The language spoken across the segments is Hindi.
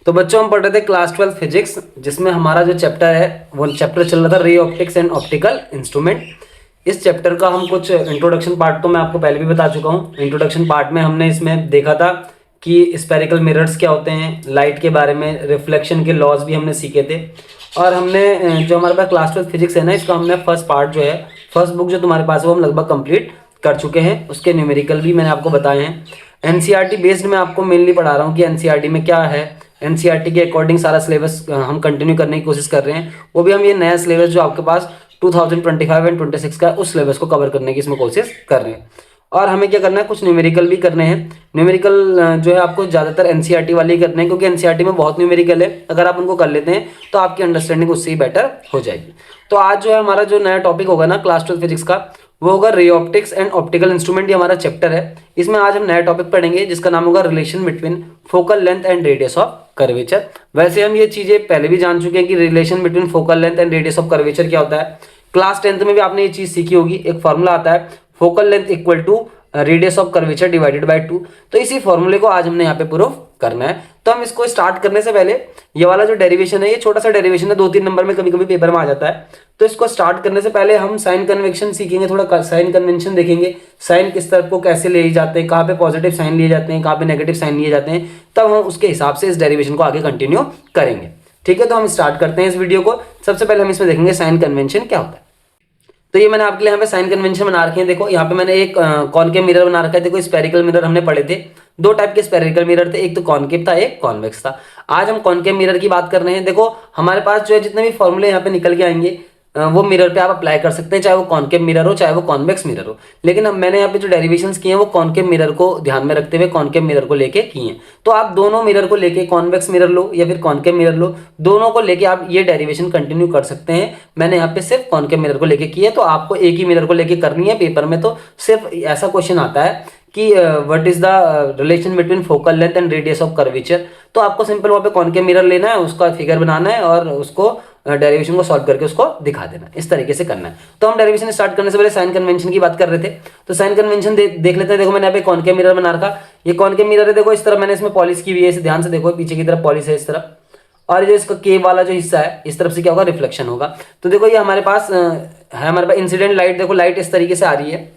तो बच्चों हम पढ़ रहे थे क्लास 12 फिजिक्स, जिसमें हमारा जो चैप्टर है वो चैप्टर चल रहा था ray optics and optical instrument. इस चैप्टर का हम कुछ इंट्रोडक्शन पार्ट तो मैं आपको पहले भी बता चुका हूँ। इंट्रोडक्शन पार्ट में हमने इसमें देखा था कि स्पेरिकल मिरर्स क्या होते हैं, लाइट के बारे में, रिफ्लेक्शन के लॉज भी हमने सीखे थे। और हमने जो हमारे पास क्लास 12 फिजिक्स है ना, इसका हमने फर्स्ट पार्ट जो है, फर्स्ट बुक जो तुम्हारे पास है वो हम लगभग कंप्लीट कर चुके हैं। उसके न्यूमेरिकल भी मैंने आपको बताए हैं। एनसीईआरटी बेस्ड मैं आपको मेनली पढ़ा रहा हूँ कि एनसीईआरटी में क्या है। एनसीईआरटी के अकॉर्डिंग सारा सिलेबस हम कंटिन्यू करने की कोशिश कर रहे हैं। वो भी हम ये नया सिलेबस जो आपके पास 2025 एंड 26 का, उस सिलेबस को कवर करने की इसमें कोशिश कर रहे हैं। और हमें क्या करना है, कुछ न्यूमेरिकल भी करने हैं। न्यूमेरिकल जो है आपको ज़्यादातर एनसीईआरटी वाले ही करने हैं, क्योंकि एनसीईआरटी में बहुत न्यूमेरिकल है। अगर आप उनको कर लेते हैं तो आपकी अंडरस्टैंडिंग उससे ही बेटर हो जाएगी। तो आज जो है हमारा जो नया टॉपिक होगा ना क्लास 12 फिजिक्स का, वो होगा ray optics and optical instrument. ये हमारा चैप्टर है। इसमें आज हम नया टॉपिक पढ़ेंगे जिसका नाम होगा relation between focal length and radius of curvature. वैसे हम ये चीजें पहले भी जान चुके हैं कि relation between focal length and radius of curvature क्या होता है। क्लास 10th में भी आपने ये चीज सीखी होगी। एक फॉर्मूला आता है, focal length equal to radius of curvature divided by 2। तो इसी फॉर्मूले को आज हमने यहाँ पे प्रूफ करना है। तो हम इसको स्टार्ट करने से पहले ये वाला जो डेरिवेशन है, ये छोटा सा डेरिवेशन है, 2-3 नंबर में कभी कभी पेपर में आ जाता है। तो इसको स्टार्ट करने से पहले हम साइन कन्वेंशन सीखेंगे, थोड़ा साइन कन्वेंशन देखेंगे। साइन किस तरफ को कैसे लिए जाते हैं, कहाँ पे पॉजिटिव साइन लिए जाते हैं, कहाँ पे नेगेटिव साइन लिए जाते हैं, तब हम उसके हिसाब से इस डेरिवेशन को आगे कंटिन्यू करेंगे। ठीक है, तो हम स्टार्ट करते हैं इस वीडियो को। सबसे पहले हम इसमें देखेंगे साइन कन्वेंशन क्या होता है। तो ये मैंने आपके लिए यहाँ पे साइन कन्वेंशन बना रखे हैं। देखो यहाँ पे मैंने एक कॉनकेव मिरर बना रखा है। देखो स्पेरिकल मिरर हमने पढ़े थे, दो टाइप के स्पेरिकल मिरर थे, एक तो कॉनकेव था, एक कॉन्वेक्स था। आज हम कॉनकेव मिरर की बात कर रहे हैं। देखो हमारे पास जो है जितने भी फॉर्मूले यहाँ पे निकल के आएंगे वो मिरर पे आप अप्लाई कर सकते हैं, चाहे वो कॉनकेव मिरर हो चाहे वो कॉन्वेक्स मिरर हो। लेकिन अब मैंने यहाँ पे जो डेरिवेशंस किए हैं वो कॉनकेव मिरर को ध्यान में रखते हुए कॉनकेव मिरर को लेके किए हैं। तो आप दोनों मिरर को लेके, कॉन्वेक्स मिरर लो या फिर कॉनकेव मिरर लो, दोनों को लेके आप ये डेरिवेशन कंटिन्यू कर सकते हैं। मैंने यहाँ पे सिर्फ कॉनकेव मिरर को लेके किया है, तो आपको एक ही मिरर को लेके करनी है। पेपर में तो सिर्फ ऐसा क्वेश्चन आता है कि what is the relation between focal length and radius of curvature. तो आपको सिंपल वहाँ पे कॉनकेव मिरर लेना है, उसका फिगर बनाना है और उसको डेरिवेशन को सॉल्व करके उसको दिखा देना। इस तरीके से करना है। तो हम डेरिवेशन स्टार्ट करने से पहले साइन कन्वेंशन की बात कर रहे थे। तो साइन कन्वेंशन देख लेते हैं। देखो मैंने यहाँ पे कॉनकेव मिरर बना रखा। ये कॉनकेव मिरर है, देखो इस तरह मैंने इसमें पॉलिश की हुई है। इसे ध्यान से देखो, पीछे की तरफ पॉलिश है इस तरफ, और जो इसका केव वाला जो हिस्सा है इस तरफ से क्या होगा, रिफ्लेक्शन होगा। तो देखो ये हमारे पास है, हमारे पास इंसिडेंट लाइट। देखो लाइट इस तरीके से आ रही है।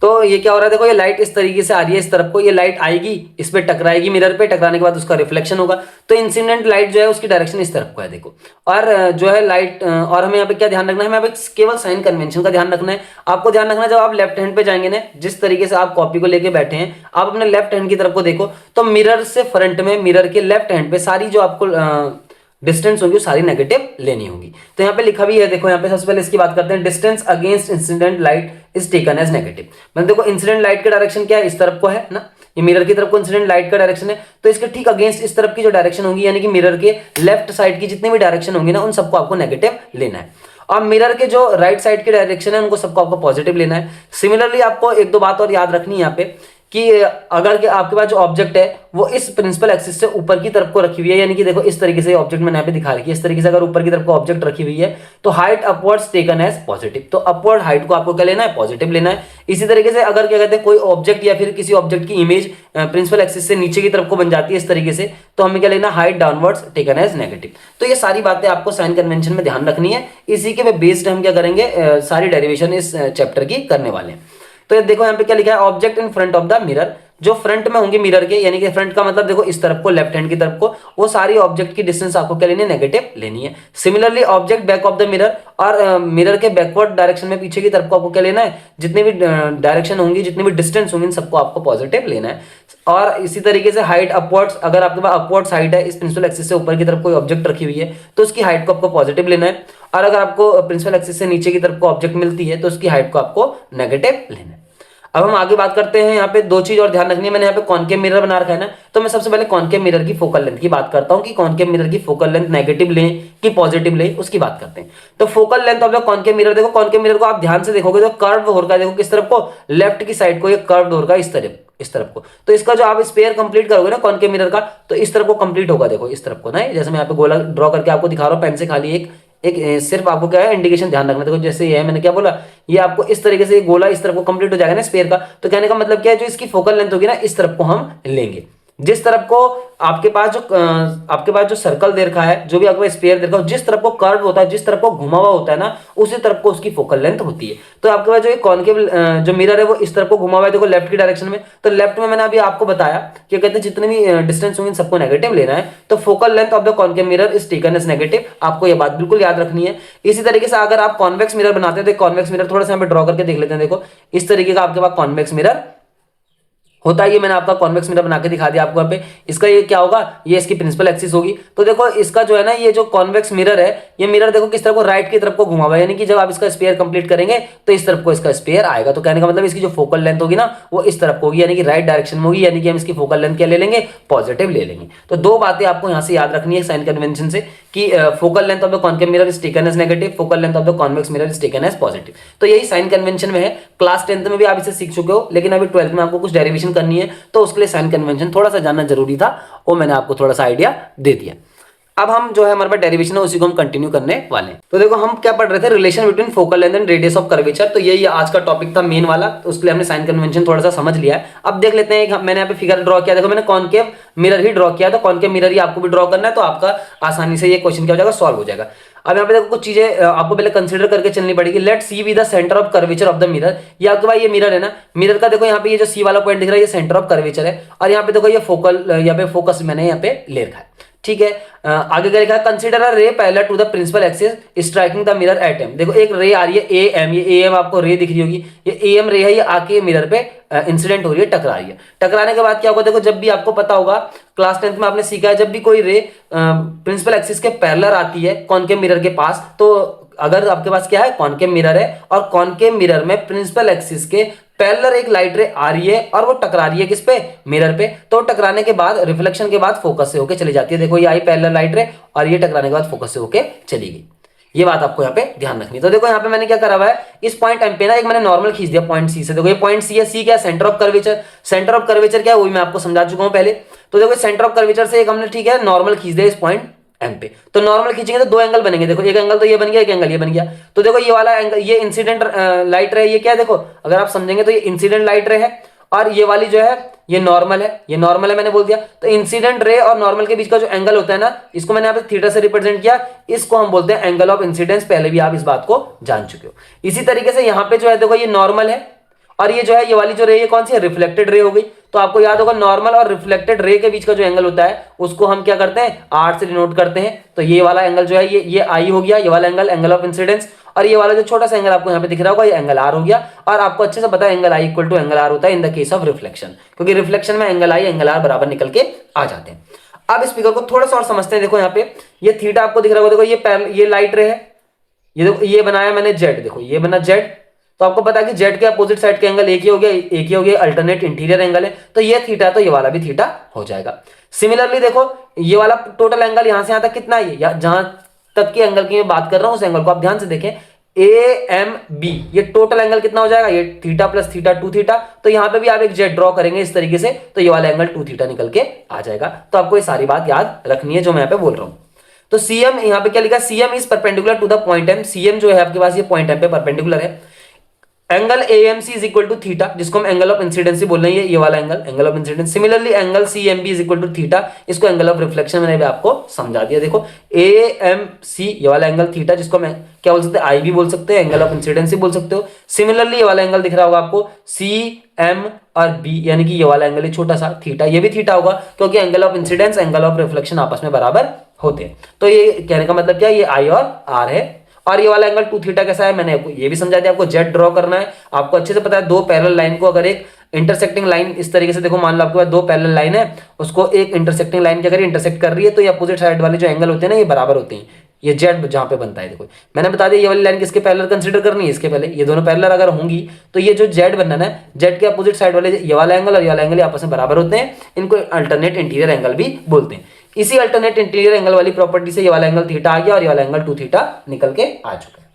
तो ये क्या हो रहा है, देखो ये लाइट इस तरीके से आ रही है इस तरफ को। ये लाइट आएगी, इस पे टकराएगी मिरर पे, टकराने के बाद उसका रिफ्लेक्शन होगा। तो इंसिडेंट लाइट जो है उसकी डायरेक्शन इस तरफ को है। देखो और जो है लाइट, और हमें यहाँ पे क्या ध्यान रखना है, हमें यहाँ पे केवल साइन कन्वेंशन का ध्यान रखना है। आपको ध्यान रखना है जब आप लेफ्ट हैंड पे जाएंगे ना, जिस तरीके से आप कॉपी को लेके बैठे हैं, आप अपने लेफ्ट हैंड की तरफ को देखो, तो मिरर से फ्रंट में, मिरर के लेफ्ट हैंड पे सारी जो आपको डिस्टेंस होगी सारी नेगेटिव लेनी होगी। तो यहाँ पे लिखा भी है, देखो यहाँ पे सबसे पहले इसकी बात करते हैं। Distance against incident light is taken as negative. मतलब देखो इंसिडेंट लाइट का डायरेक्शन क्या है, इस तरफ को है ना, ये मिरर की तरफ को इंसिडेंट लाइट का डायरेक्शन है। तो इसके ठीक अगेंस्ट इस तरफ की जो डायरेक्शन होगी, यानी कि मिरर के लेफ्ट साइड की जितनी भी डायरेक्शन होंगी ना, उन सबको आपको नेगेटिव लेना है। और मिरर के जो राइट साइड की डायरेक्शन है उनको सबको आपको पॉजिटिव लेना है। सिमिलरली आपको एक दो बात और याद रखनी है यहाँ पे कि अगर कि आपके पास जो ऑब्जेक्ट है वो इस प्रिंसिपल एक्सिस से ऊपर की तरफ को रखी हुई है, यानी कि देखो इस तरीके से ऑब्जेक्ट मैंने यहाँ पे दिखा रखी है। इस तरीके से अगर ऊपर की तरफ को ऑब्जेक्ट रखी हुई है तो height upwards taken as positive. तो अपवर्ड हाइट को आपको क्या लेना है, पॉजिटिव लेना है। इसी तरीके से अगर क्या कहते हैं कोई ऑब्जेक्ट या फिर किसी ऑब्जेक्ट की इमेज प्रिंसिपल एक्सिस से नीचे की तरफ को बन जाती है इस तरीके से, तो हमें क्या लेना, height downwards taken as negative. तो ये सारी बातें आपको साइन कन्वेंशन में ध्यान रखनी है। इसी के बेस्ड हम क्या करेंगे, सारी डेरिवेशन इस चैप्टर की करने वाले हैं। तो देखो यहाँ पे क्या लिखा है, object in front of the mirror, जो फ्रंट में होंगे मिरर के, यानी कि फ्रंट का मतलब देखो इस तरफ को, लेफ्ट हैंड की तरफ को, वो सारी ऑब्जेक्ट की डिस्टेंस आपको क्या लेनी है, नेगेटिव लेनी है। Similarly object back of the mirror, और मिरर के बैकवर्ड डायरेक्शन में, पीछे की तरफ को आपको क्या लेना है, जितनी भी डायरेक्शन होंगी, जितनी भी डिस्टेंस होंगी, इन सबको आपको पॉजिटिव लेना है। और इसी तरीके से हाइट अपवर्ड्स, अगर आपके पास अपवर्ड्स हाइट है, इस प्रिंसिपल एक्सिस से ऊपर की तरफ कोई ऑब्जेक्ट रखी हुई है तो उसकी हाइट को आपको पॉजिटिव लेना है। और अगर आपको प्रिंसिपल एक्सिस से नीचे की तरफ को ऑब्जेक्ट मिलती है तो उसकी हाइट को आपको नेगेटिव लेना है। अब हम आगे बात करते हैं। यहाँ पे दो चीज और ध्यान रखनी है। मैंने यहाँ पे कॉनकेव मिरर बना रखा है ना, तो मैं सबसे पहले कॉनकेव मिरर की फोकल लेंथ की बात करता हूँ कि कॉनकेव मिरर की फोकल लेंथ नेगेटिव लें कि पॉजिटिव लें, उसकी बात करते हैं। तो focal length of the concave mirror, देखो कॉनकेव मिरर को आप ध्यान से देखोगे तो कर्व हो रखा है। देखो किस तरफ को, लेफ्ट की साइड को ये कर्व हो रखा है इस तरफ को। तो इसका जो आप स्पेयर कंप्लीट करोगे ना कॉनकेव मिरर का, तो इस तरफ को कंप्लीट होगा। देखो इस तरफ को ना, जैसे मैं यहाँ पे गोला ड्रॉ करके आपको दिखा रहा हूँ पेन से, खाली एक सिर्फ आपको क्या है इंडिकेशन ध्यान रखना। देखो जैसे ये है, मैंने क्या बोला, ये आपको इस तरीके से गोला इस तरफ को कंप्लीट हो जाएगा ना स्फीयर का, तो कहने का मतलब क्या है, जो इसकी फोकल लेंथ होगी ना इस तरफ को हम लेंगे। जिस तरफ को आपके पास जो सर्कल दे रखा है, जो भी आपको स्फीयर दे रखा है, जिस तरफ को कर्व होता है, जिस तरफ को घुमा हुआ होता है ना, उसी तरफ को उसकी फोकल लेंथ होती है। तो आपके पास जो एक कॉनकेव जो मिरर है वो इस तरफ को घुमा हुआ है, देखो लेफ्ट की डायरेक्शन में। तो लेफ्ट में मैंने अभी आपको बताया कि कहते हैं जितने भी डिस्टेंस होंगे सबको नेगेटिव लेना है। तो focal length of the concave mirror is taken as negative, आपको ये बात बिल्कुल याद रखनी है। इसी तरीके से अगर आप कॉन्वेक्स मिरर बनाते हैं तो कॉन्वेक्स मिरर थोड़ा सा यहाँ पे ड्रॉ करके देख लेते हैं। देखो इस तरीके का आपके पास कॉन्वेक्स मिरर होता है। ये मैंने आपका कॉन्वेक्स मिरर बना के दिखा दिया आपको यहाँ पे। इसका ये क्या होगा, ये इसकी प्रिंसिपल एक्सिस होगी। तो देखो इसका जो है ना, ये जो कॉन्वेक्स मिरर है, ये मिरर देखो किस तरफ को, राइट की तरफ को घुमा हुआ है, यानी कि जब आप इसका स्पेयर कंप्लीट करेंगे तो इस तरफ को इसका स्पेयर आएगा। तो कहने का मतलब इसकी जो फोकल लेंथ होगी ना वो इस तरफ होगी, यानी कि राइट डायरेक्शन में होगी, यानी कि हम इसकी फोकल लेंथ क्या ले लेंगे, पॉजिटिव ले लेंगे। तो दो बातें आपको यहाँ से याद रखनी है साइन कन्वेंशन से, कि focal length of the concave mirror is taken as negative, focal length of the convex mirror is taken as positive. तो यही साइन कन्वेंशन में है। क्लास 10th में भी आप इसे सीख चुके हो, लेकिन अभी 12th में आपको कुछ डेरिवेशन करनी है, तो उसके लिए साइन कन्वेंशन थोड़ा सा जानना जरूरी था, वो मैंने आपको थोड़ा सा आइडिया दे दिया। अब हम जो है हमारे पास डेरिवेशन है उसी को हम कंटिन्यू करने वाले हैं। तो देखो हम क्या पढ़ रहे थे, relation between focal length and radius of curvature. तो यही आज का टॉपिक था मेन वाला, तो उसके लिए हमने साइन कन्वेंशन थोड़ा सा समझ लिया है। अब देख लेते हैं, मैंने यहाँ पे फिगर ड्रॉ किया, देखो मैंने कॉनकेव मिरर ही ड्रॉ किया, तो कॉनकेव मिरर ही आपको भी ड्रॉ करना है, तो आपका आसानी से ये क्वेश्चन क्या हो जाएगा, सॉल्व हो जाएगा। अब यहाँ पे देखो कुछ चीजें आपको पहले कंसीडर करके चलनी पड़ेगी। Let C be the centre of curvature of the mirror. ये आपके पास ये मिरर है ना, मिरर का देखो यहाँ पे ये जो सी वाला पॉइंट दिख रहा है ये सेंटर ऑफ कर्वेचर है, और यहाँ पे देखो ये फोकल, यहाँ पे फोकस मैंने यहाँ पे ले रखा है, ठीक है। आगे क्या लिखा है, consider a ray parallel to the principal axis striking the mirror at M. देखो एक रे आ रही है ए एम, ये ए एम आपको रे दिख रही होगी, ये ए एम रे है, ये आके मिरर पे इंसिडेंट हो रही है, टकरा रही है। टकराने के बाद क्या होगा, देखो जब भी आपको पता होगा क्लास 10th में आपने सीखा है, जब भी कोई रे प्रिंसिपल एक्सिस के पैरेलल आती है कॉनकेव मिरर के पास, तो अगर आपके पास क्या है कॉनकेव मिरर है और कॉनकेव मिरर में प्रिंसिपल एक्सिस के पैरेलल एक लाइट रे आ रही है और वो टकरा रही है किस पे, मिरर पे, तो टकराने के बाद रिफ्लेक्शन के बाद फोकस से होके चली जाती है। देखो ये आई पैरेलल लाइट रे और ये टकराने के बाद फोकस से होके चली गई। ये बात आपको यहाँ पे ध्यान रखनी है। तो देखो यहाँ पे मैंने क्या करा हुआ है, इस पॉइंट एम पे ना एक मैंने नॉर्मल खींच दिया पॉइंट सी से। देखो ये पॉइंट सी है, सी क्या है, centre of curvature. Centre of curvature क्या है वो मैं आपको समझा चुका हूँ पहले। तो देखो सेंटर ऑफ कर्वेचर से एक हमने ठीक है नॉर्मल खींच दिया इस पॉइंट एम पे। तो नॉर्मल खींचेंगे तो दो एंगल बनेंगे, देखो एक एंगल तो ये बन गया, एक एंगल ये बन गया। तो देखो ये वाला एंगल, ये इंसिडेंट लाइट रे, ये क्या है, देखो अगर आप समझेंगे तो ये इंसिडेंट लाइट रे है, और ये वाली जो है ये नॉर्मल है, ये नॉर्मल है मैंने बोल दिया। तो इंसिडेंट रे और नॉर्मल के बीच का जो एंगल होता है ना, इसको मैंने यहाँ पे थीटा से रिप्रेजेंट किया, इसको हम बोलते हैं एंगल ऑफ इंसिडेंस। पहले भी आप इस बात को जान चुके हो। इसी तरीके से यहाँ पे जो है देखो ये नॉर्मल है, और ये जो है ये वाली जो रे, ये कौन सी है, रिफ्लेक्टेड रे हो गई। तो आपको याद होगा नॉर्मल और रिफ्लेक्टेड रे के बीच का जो एंगल होता है उसको हम क्या करते हैं, आर से डिनोट करते हैं। तो ये वाला एंगल जो है ये आई हो गया, ये वाला एंगल एंगल ऑफ इंसिडेंस, और ये वाला जो छोटा सा एंगल आपको यहाँ पे दिख रहा होगा ये एंगल आर हो गया। और आपको अच्छे से पता है angle I equal to angle R होता है in the case of reflection, क्योंकि रिफ्लेक्शन में एंगल आई एंगल आर बराबर निकल के आ जाते हैं। अब इस फिगर को थोड़ा सा और समझते हैं। देखो यहाँ पे ये थीटा आपको दिख रहा होगा, देखो ये लाइट रे है, ये देखो ये बनाया मैंने जेड, देखो ये बना जेड। तो आपको पता है कि जेड के अपोजिट साइड के एंगल एक ही हो गया, एक ही हो गया, अल्टरनेट इंटीरियर एंगल है। तो ये थीटा, तो ये वाला भी थीटा हो जाएगा। सिमिलरली देखो ये वाला टोटल एंगल यहां से यहां तक कितना है, जहां तक के एंगल की मैं बात कर रहा हूं उस एंगल को आप ध्यान से देखें, ए एम बी, ये टोटल एंगल कितना हो जाएगा, ये थीटा प्लस थीटा 2 थीटा। तो यहां पे भी आप एक जेड ड्रॉ करेंगे इस तरीके से, तो ये वाला एंगल 2 थीटा निकल के आ जाएगा। तो आपको ये सारी बात याद रखनी है जो मैं यहाँ पे बोल रहा हूं। तो सीएम यहाँ पे क्या लिखा, CM is perpendicular to the point M. CM जो है आपके पास ये पॉइंट एम पे परपेंडिकुलर है। Angle AMC is equal to theta, जिसको हम एंगल ऑफ इंसिडेंसी बोल रहे हैं, ये वाला angle angle of incidence. Similarly angle CMB is equal to theta, इसको एंगल ऑफ रिफ्लेक्शन मैंने भी आपको समझा दिया। देखो एएमसी ये वाला एंगल थीटा, जिसको मैं क्या बोल सकते हैं, आई भी बोल सकते हैं, एंगल ऑफ इंसिडेंसी बोल सकते हो। सिमिलरली ये वाला एंगल दिख रहा होगा आपको सी एम और बी, यानी कि ये वाला एंगल छोटा सा थीटा, ये भी थीटा होगा, क्योंकि angle of incidence angle of reflection आपस में बराबर होते हैं। तो ये कहने का मतलब क्या है, ये आई और आर है। और ये वाला एंगल 2 थीटा कैसा है, मैंने आपको ये भी समझा दिया। आपको जेड ड्रॉ करना है, आपको अच्छे से पता है दो पैरेलल लाइन को अगर एक इंटरसेक्टिंग लाइन इस तरीके से, देखो मान लो आपके पास दो पैरेलल लाइन है, उसको एक इंटरसेक्टिंग लाइन क्या करिए, इंटरसेक्ट कर रही है, तो ये अपोजिट साइड वाले जो एंगल होते हैं ना ये बराबर होते हैं। ये जेड जहां पे बनता है, देखो मैंने बता दिया ये वाली लाइन किसके पैरेलल कंसीडर करनी है, इसके पहले ये दोनों पैरेलल अगर होंगी तो ये जो जेड बनना है, जेड के अपोजिट साइड वाले ये वाला एंगल और ये वाला एंगल आपस में बराबर होते हैं, इनको अल्टरनेट इंटीरियर एंगल भी बोलते हैं। इसी अल्टरनेट इंटीरियर एंगल वाली प्रॉपर्टी से ये वाला एंगल थीटा आ गया और ये वाला एंगल 2 थीटा निकल के आ चुका है।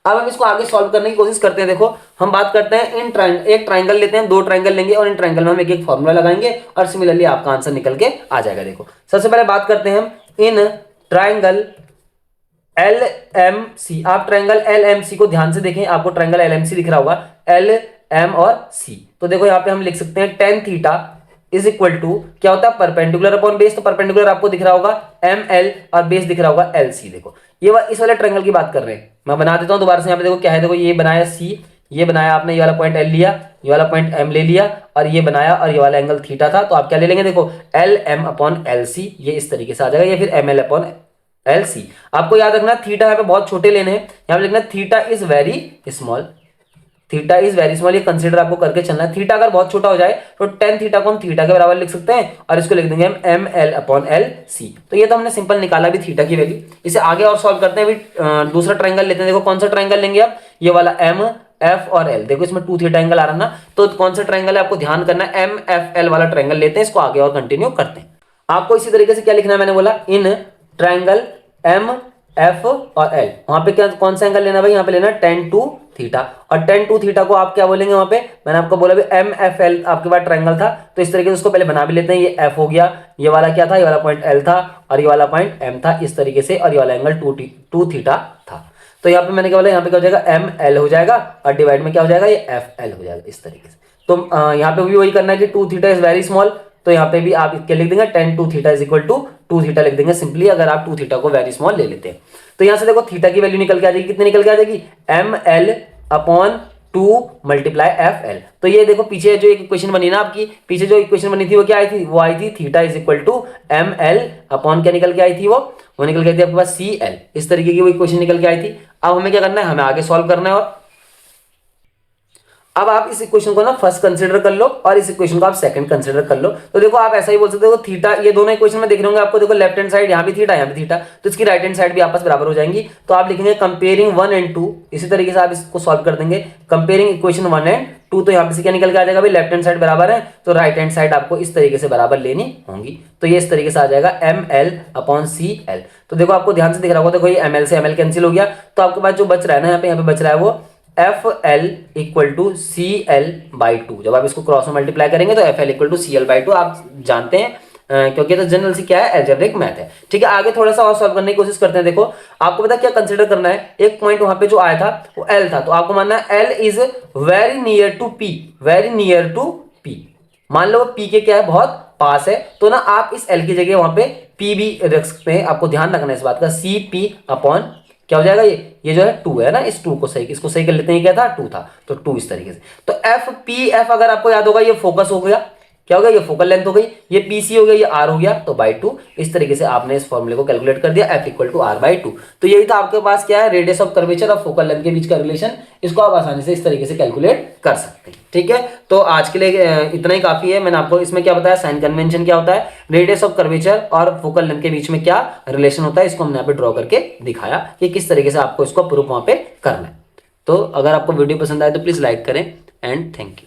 अब हम इसको आगे सॉल्व करने की कोशिश करते हैं। देखो हम बात करते हैं एक ट्राइंगल लेते हैं, दो ट्राइंगल लेंगे और इन ट्राइंगल में हम एक एक फॉर्मूला लगाएंगे और सिमिलरली आपका आंसर निकल के आ जाएगा। देखो सबसे पहले बात करते हैं हम in triangle L M C, आप ट्रायंगल एल एम सी को ध्यान से देखें, आपको ट्रायंगल एल एम सी दिख रहा होगा, एल एम और सी। तो देखो यहाँ पे हम लिख सकते हैं tan theta is equal to क्या होता है, परपेंडिकुलर अपॉन बेस। तो परपेंडिकुलर आपको दिख रहा होगा एम एल और बेस दिख रहा होगा एल सी। देखो ये इस वाले ट्रायंगल की बात कर रहे हैं, मैं बना देता हूं दोबारा से। यहाँ पे देखो क्या है, देखो ये बनाया सी, ये बनाया आपने, ये वाला पॉइंट एल लिया, ये वाला पॉइंट एम ले लिया, और ये बनाया, और ये वाला एंगल थीटा था। तो आप क्या ले लेंगे, देखो L M upon L C, ये इस तरीके से आ जाएगा, या फिर M L upon L C. आपको याद रखना थीटा यहाँ पे बहुत छोटे लेने हैं, यहाँ पे लिखना theta is very small, theta is very small, ये कंसीडर आपको करके चलना है। थीटा अगर बहुत छोटा हो जाए तो टेन थीटा को हम थीटा के बराबर लिख सकते हैं, और इसको लिख देंगे हम M L upon L C. तो ये तो हमने सिंपल निकाला भी थीटा की वैल्यू। इसे आगे और सॉल्व करते हैं अभी, दूसरा ट्रायंगल लेते हैं। देखो कौन सा ट्रायंगल लेंगे आप, ये वाला एम एफ और एल। देखो इसमें टू थीटा एंगल आ रहा है ना, तो कौन सा ट्रायंगल है आपको ध्यान करना है, एम एफ एल वाला ट्रायंगल लेते हैं। इसको आगे और कंटिन्यू करते हैं। आपको इसी तरीके से क्या लिखना है, मैंने बोला इन ट्रायंगल एम एफ और एल, वहां पे क्या कौन सा एंगल लेना भाई, यहाँ पे लेना टेन टू थीटा। और टेन टू थीटा को आप क्या बोलेंगे वहां पे, मैंने आपको बोला भी एम एफ एल आपके पास ट्रायंगल था, तो इस तरीके से उसको पहले बना भी लेते हैं। ये एफ हो गया, ये वाला क्या था, ये वाला पॉइंट एल था, और ये वाला पॉइंट एम था, इस तरीके से, और ये वाला एंगल टू थीटा था। तो यहाँ पे मैंने क्या बोला, यहाँ पे क्या हो जाएगा, एम एल हो जाएगा, और डिवाइड में क्या हो जाएगा, ये एफ एल हो जाएगा, इस तरीके से। तो यहाँ पे भी वही करना है कि two theta is very small, तो यहाँ पे भी आप क्या लिख देंगे, tan two theta is equal to two theta लिख देंगे सिंपली, अगर आप टू थीटा को वेरी स्मॉल ले लेते हैं। तो यहाँ से देखो थीटा की वैल्यू निकल के आ जाएगी, कितनी निकल के आ जाएगी, M L upon two multiply F L. तो ये देखो पीछे जो एक इक्वेशन बनी ना आपकी, पीछे जो इक्वेशन बनी थी वो क्या आई थी, वो आई थी theta is equal to M L upon क्या निकल के आई थी, वो निकल के आई थी आपके पास सी एल। इस तरीके की वो इक्वेशन निकल के आई थी। अब हमें क्या करना है, हमें आगे सॉल्व करना है। और अब आप इस इक्वेशन को ना फर्स्ट कंसीडर कर लो, और इस इक्वेशन को आप सेकंड कंसीडर कर लो। तो देखो आप ऐसा ही बोल सकते हो, थीटा, ये दोनों इक्वेशन में देख रहे होंगे आपको, देखो लेफ्ट हैंड साइड यहाँ भी थीटा, यहाँ भी थीटा, तो इसकी राइट हैंड साइड भी आपस बराबर हो जाएंगी। तो आप लिखेंगे कंपेयरिंग 1 एंड 2, इसी तरीके से आप इसको सॉल्व कर देंगे, कंपेयरिंग इक्वेशन 1 एंड 2। तो यहाँ पे से क्या निकल के आ जाएगा भाई, लेफ्ट हैंड साइड बराबर है, तो राइट हैंड साइड आपको इस तरीके से बराबर लेनी होंगी। तो ये इस तरीके से आ जाएगा M L upon C L. तो देखो आपको ध्यान से दिख रहा होगा, देखो ये एम एल से एम एल कैंसिल हो गया, तो आपके पास जो बच रहा है ना, यहाँ पे बच रहा है वो F L equal to C L by two. जब आप इसको क्रॉस में मल्टीप्लाई करेंगे तो F L equal to C L by two, आप जानते हैं क्योंकि तो जनरल सी क्या है, एल्जेब्रिक मैथ है। ठीक है, आगे थोड़ा सा और सॉल्व करने की कोशिश करते हैं। देखो आपको पता क्या कंसीडर करना है, एक पॉइंट वहां पे जो आया था वो एल था, तो आपको मानना है L is very near to P, very near to P. मान लो पी के क्या है, बहुत पास है, तो ना आप इस एल की जगह वहां पे पी भी रख सकते हैं। आपको ध्यान रखना है इस बात का, सी पी अपॉन क्या हो जाएगा, ये जो है टू है ना, इस टू को सही, इसको सही कर लेते हैं, क्या था, टू था, तो टू इस तरीके से। तो एफ पी एफ अगर आपको याद होगा, ये फोकस हो गया, क्या हो गया, ये फोकल लेंथ हो गई, ये पीसी हो गया, ये आर हो गया, तो बाई टू। इस तरीके से आपने इस फॉर्मूले को कैलकुलेट कर दिया, F equal to R by two. तो यही था आपके पास क्या है, रेडियस ऑफ कर्वेचर और फोकल लेंथ के बीच का रिलेशन। इसको आप आसानी से इस तरीके से कैलकुलेट कर सकते हैं। ठीक है, तो आज के लिए इतना ही काफी है। मैंने आपको इसमें क्या बताया, साइन कन्वेंशन क्या होता है, रेडियस ऑफ कर्वेचर और फोकल लेंथ के बीच में क्या रिलेशन होता है, इसको हमने यहाँ पे ड्रॉ करके दिखाया कि किस तरीके से आपको इसको प्रूफ वहां पे करना है। तो अगर आपको वीडियो पसंद आए तो प्लीज लाइक करें, एंड थैंक यू।